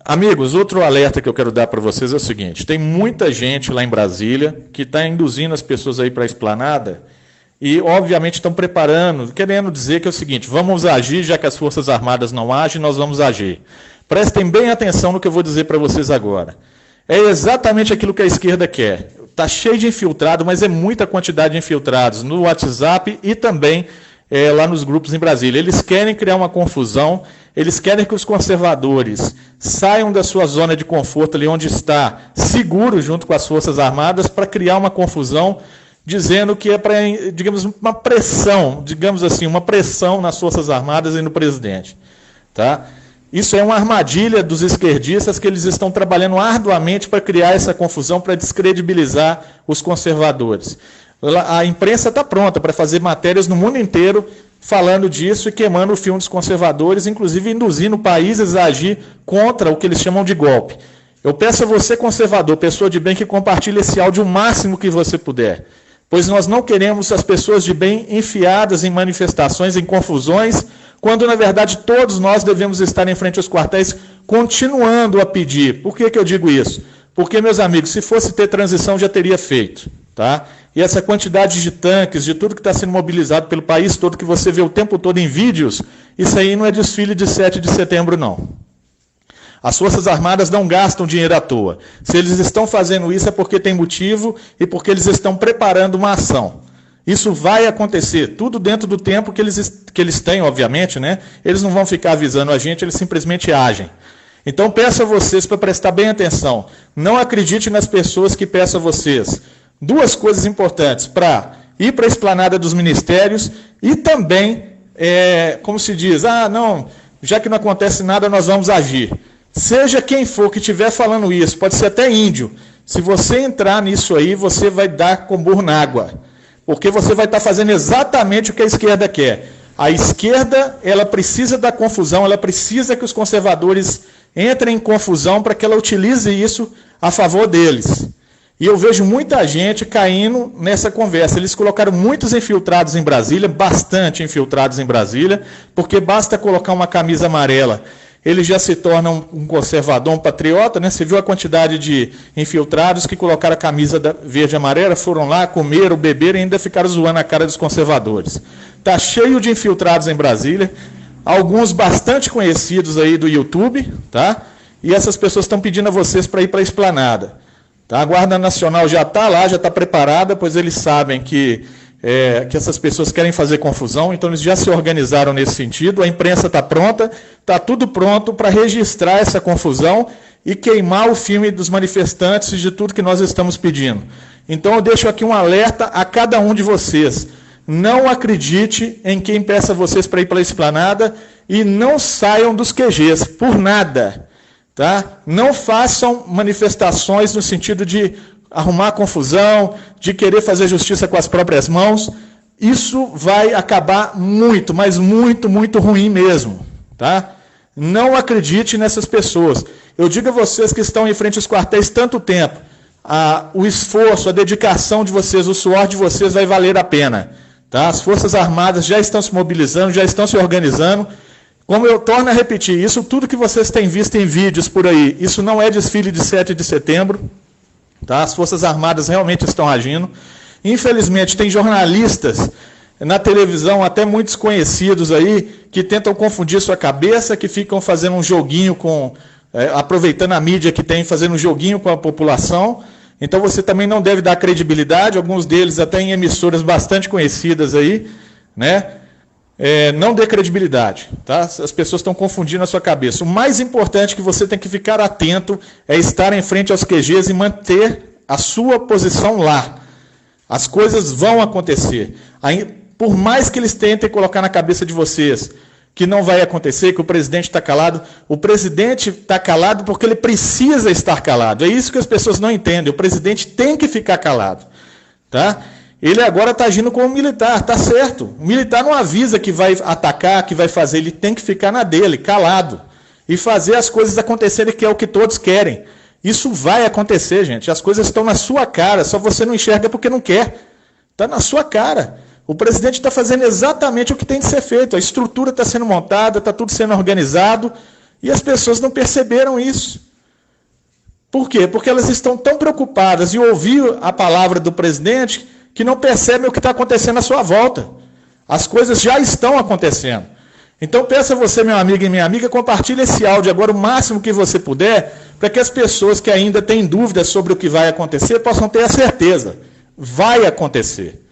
Amigos, outro alerta que eu quero dar para vocês é o seguinte: tem muita gente lá em Brasília que está induzindo as pessoas aí para a esplanada e, obviamente, estão preparando, querendo dizer que é o seguinte: vamos agir, já que as Forças Armadas não agem, nós vamos agir. Prestem bem atenção no que eu vou dizer para vocês agora. É exatamente aquilo que a esquerda quer. Está cheio de infiltrado, mas é muita quantidade de infiltrados no WhatsApp e também lá nos grupos em Brasília. Eles querem criar uma confusão, eles querem que os conservadores saiam da sua zona de conforto ali onde está, seguro junto com as Forças Armadas, para criar uma confusão, dizendo que é para, digamos, uma pressão, digamos assim, uma pressão nas Forças Armadas e no presidente. Tá? Isso é uma armadilha dos esquerdistas que eles estão trabalhando arduamente para criar essa confusão, para descredibilizar os conservadores. A imprensa está pronta para fazer matérias no mundo inteiro falando disso e queimando o filme dos conservadores, inclusive induzindo países a agir contra o que eles chamam de golpe. Eu peço a você, conservador, pessoa de bem, que compartilhe esse áudio o máximo que você puder, pois nós não queremos as pessoas de bem enfiadas em manifestações, em confusões, quando, na verdade, todos nós devemos estar em frente aos quartéis continuando a pedir. Por que eu digo isso? Porque, meus amigos, se fosse ter transição, já teria feito. Tá? E essa quantidade de tanques, de tudo que está sendo mobilizado pelo país todo, que você vê o tempo todo em vídeos, isso aí não é desfile de 7 de setembro, não. As Forças Armadas não gastam dinheiro à toa. Se eles estão fazendo isso é porque tem motivo e porque eles estão preparando uma ação. Isso vai acontecer, tudo dentro do tempo que eles têm, obviamente, né? Eles não vão ficar avisando a gente, eles simplesmente agem. Então peço a vocês para prestar bem atenção. Não acredite nas pessoas que peço a vocês. Duas coisas importantes, para ir para a esplanada dos ministérios e também, como se diz, não, já que não acontece nada, nós vamos agir. Seja quem for que estiver falando isso, pode ser até índio, se você entrar nisso aí, você vai dar com burro na água, porque você vai estar fazendo exatamente o que a esquerda quer. A esquerda, ela precisa da confusão, ela precisa que os conservadores entrem em confusão para que ela utilize isso a favor deles. E eu vejo muita gente caindo nessa conversa. Eles colocaram muitos infiltrados em Brasília, bastante infiltrados em Brasília, porque basta colocar uma camisa amarela. Ele já se torna um conservador, um patriota, né? Você viu a quantidade de infiltrados que colocaram a camisa verde e amarela, foram lá, comeram, beberam e ainda ficaram zoando a cara dos conservadores. Está cheio de infiltrados em Brasília, alguns bastante conhecidos aí do YouTube, tá? E essas pessoas estão pedindo a vocês para ir para a esplanada. A Guarda Nacional já está lá, já está preparada, pois eles sabem que essas pessoas querem fazer confusão, então eles já se organizaram nesse sentido, a imprensa está pronta, está tudo pronto para registrar essa confusão e queimar o filme dos manifestantes e de tudo que nós estamos pedindo. Então eu deixo aqui um alerta a cada um de vocês. Não acredite em quem peça vocês para ir para a esplanada e não saiam dos QGs, por nada. Tá? Não façam manifestações no sentido de arrumar confusão, de querer fazer justiça com as próprias mãos. Isso vai acabar muito, mas muito, muito ruim mesmo. Tá? Não acredite nessas pessoas. Eu digo a vocês que estão em frente aos quartéis tanto tempo, o esforço, a dedicação de vocês, o suor de vocês vai valer a pena. Tá? As Forças Armadas já estão se mobilizando, já estão se organizando. Como eu torno a repetir, isso tudo que vocês têm visto em vídeos por aí, isso não é desfile de 7 de setembro, tá? As Forças Armadas realmente estão agindo. Infelizmente, tem jornalistas na televisão, até muitos conhecidos aí, que tentam confundir sua cabeça, que ficam fazendo um joguinho aproveitando a mídia que tem, fazendo um joguinho com a população. Então você também não deve dar credibilidade, alguns deles até em emissoras bastante conhecidas aí, né? Não dê credibilidade, tá? As pessoas estão confundindo a sua cabeça. O mais importante que você tem que ficar atento é estar em frente aos QGs e manter a sua posição lá. As coisas vão acontecer. Por mais que eles tentem colocar na cabeça de vocês que não vai acontecer, que o presidente está calado, o presidente está calado porque ele precisa estar calado. É isso que as pessoas não entendem. O presidente tem que ficar calado, tá? Ele agora está agindo como militar, está certo. O militar não avisa que vai atacar, que vai fazer, ele tem que ficar na dele, calado. E fazer as coisas acontecerem, que é o que todos querem. Isso vai acontecer, gente. As coisas estão na sua cara, só você não enxerga porque não quer. Está na sua cara. O presidente está fazendo exatamente o que tem de ser feito. A estrutura está sendo montada, está tudo sendo organizado. E as pessoas não perceberam isso. Por quê? Porque elas estão tão preocupadas em ouvir a palavra do presidente que não percebem o que está acontecendo à sua volta. As coisas já estão acontecendo. Então peço a você, meu amigo e minha amiga, compartilhe esse áudio agora o máximo que você puder, para que as pessoas que ainda têm dúvidas sobre o que vai acontecer possam ter a certeza. Vai acontecer.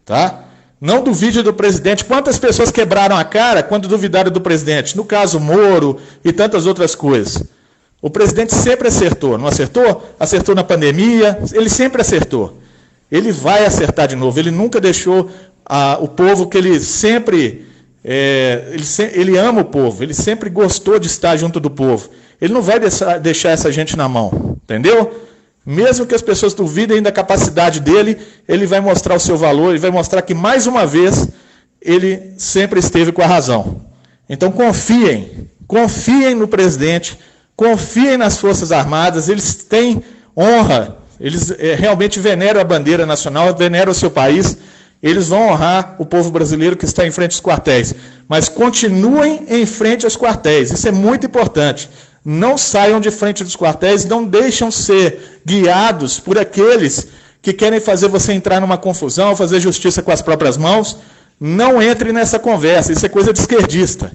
Tá? Não duvide do presidente. Quantas pessoas quebraram a cara quando duvidaram do presidente? No caso Moro e tantas outras coisas. O presidente sempre acertou, não acertou? Acertou na pandemia, ele sempre acertou. Ele vai acertar de novo, ele nunca deixou o povo que ele sempre... ele ama o povo, ele sempre gostou de estar junto do povo. Ele não vai deixar essa gente na mão, entendeu? Mesmo que as pessoas duvidem da capacidade dele, ele vai mostrar o seu valor, ele vai mostrar que, mais uma vez, ele sempre esteve com a razão. Então confiem no presidente, confiem nas Forças Armadas, eles têm honra, eles realmente veneram a bandeira nacional, veneram o seu país, eles vão honrar o povo brasileiro que está em frente aos quartéis. Mas continuem em frente aos quartéis, isso é muito importante. Não saiam de frente dos quartéis, não deixam ser guiados por aqueles que querem fazer você entrar numa confusão, fazer justiça com as próprias mãos. Não entre nessa conversa, isso é coisa de esquerdista.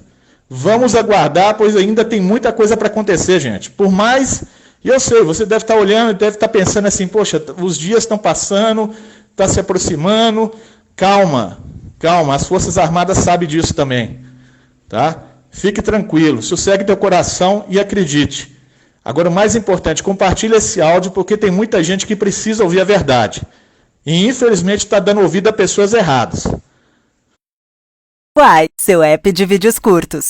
Vamos aguardar, pois ainda tem muita coisa para acontecer, gente. Por mais, e eu sei, você deve estar olhando, deve estar pensando assim, poxa, os dias estão passando, está se aproximando. Calma, calma, as Forças Armadas sabem disso também. Tá? Fique tranquilo, sossegue teu coração e acredite. Agora, o mais importante, compartilhe esse áudio, porque tem muita gente que precisa ouvir a verdade. E, infelizmente, está dando ouvido a pessoas erradas. Uai, seu app de vídeos curtos.